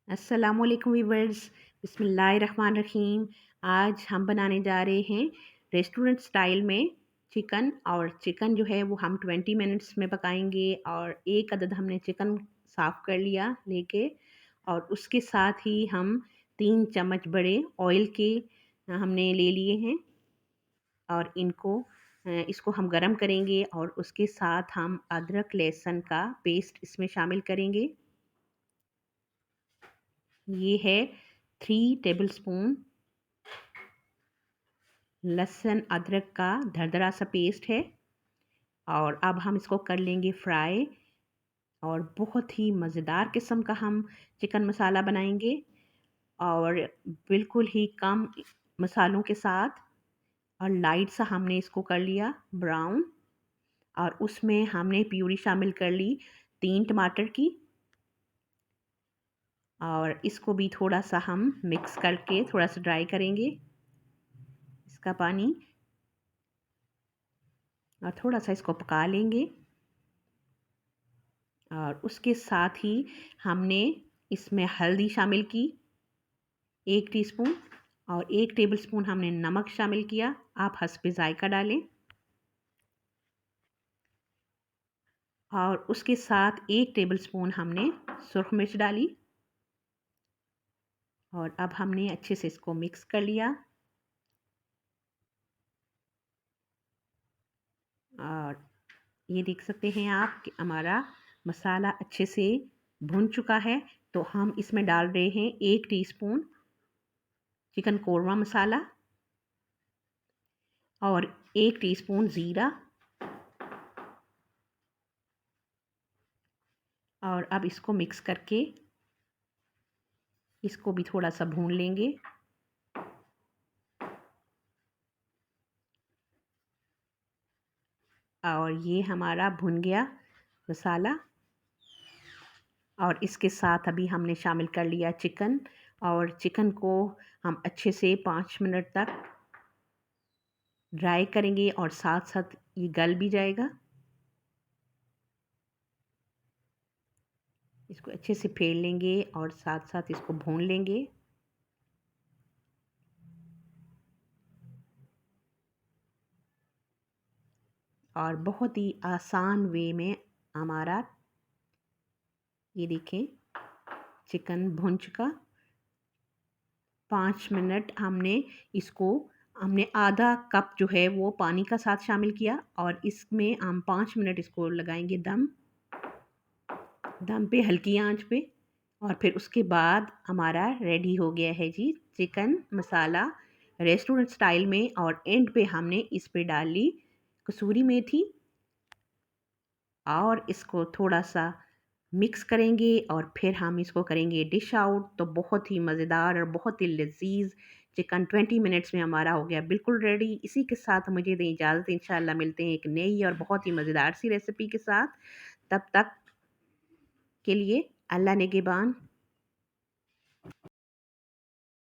अस्सलामुअलैकुम वीवर्स, बिस्मिल्लाहिर्रहमानिर्रहीम। आज हम बनाने जा रहे हैं रेस्टोरेंट स्टाइल में चिकन। और चिकन जो है वो हम 20 मिनट्स में पकाएंगे। और एक अदद हमने चिकन साफ़ कर लिया लेके, और उसके साथ ही हम 3 चम्मच बड़े ऑयल के हमने ले लिए हैं। और इसको हम गरम करेंगे और उसके साथ हम अदरक लहसुन का पेस्ट इसमें शामिल करेंगे। ये है 3 टेबलस्पून लहसुन अदरक का दरदरा सा पेस्ट है। और अब हम इसको कर लेंगे फ्राई। और बहुत ही मज़ेदार किस्म का हम चिकन मसाला बनाएंगे, और बिल्कुल ही कम मसालों के साथ। और लाइट सा हमने इसको कर लिया ब्राउन। और उसमें हमने प्यूरी शामिल कर ली 3 टमाटर की। और इसको भी थोड़ा सा हम मिक्स करके थोड़ा सा ड्राई करेंगे इसका पानी, और थोड़ा सा इसको पका लेंगे। और उसके साथ ही हमने इसमें हल्दी शामिल की 1 टीस्पून, और 1 टेबलस्पून हमने नमक शामिल किया। आप हस्बे ज़ायका डालें। और उसके साथ 1 टेबलस्पून हमने सुरख मिर्च डाली। और अब हमने अच्छे से इसको मिक्स कर लिया। और ये देख सकते हैं आप कि हमारा मसाला अच्छे से भुन चुका है। तो हम इसमें डाल रहे हैं 1 टीस्पून चिकन कोरमा मसाला और 1 टीस्पून ज़ीरा। और अब इसको मिक्स करके इसको भी थोड़ा सा भून लेंगे। और ये हमारा भुन गया मसाला। और इसके साथ अभी हमने शामिल कर लिया चिकन। और चिकन को हम अच्छे से 5 मिनट तक ड्राई करेंगे, और साथ साथ ये गल भी जाएगा। इसको अच्छे से फेर लेंगे और साथ साथ इसको भून लेंगे। और बहुत ही आसान वे में हमारा ये देखें चिकन भुन चुका। 5 मिनट हमने आधा कप जो है वो पानी का साथ शामिल किया, और इसमें हम 5 मिनट इसको लगाएंगे दम पे, हल्की आंच पे। और फिर उसके बाद हमारा रेडी हो गया है जी चिकन मसाला रेस्टोरेंट स्टाइल में। और एंड पे हमने इस पे डाल ली कसूरी मेथी। और इसको थोड़ा सा मिक्स करेंगे, और फिर हम इसको करेंगे डिश आउट। तो बहुत ही मज़ेदार और बहुत ही लजीज चिकन 20 मिनट्स में हमारा हो गया बिल्कुल रेडी। इसी के साथ मुझे दें इजाज़त। इंशाल्लाह मिलते हैं एक नई और बहुत ही मज़ेदार सी रेसिपी के साथ। तब तक के लिए अल्लाह निगहबान।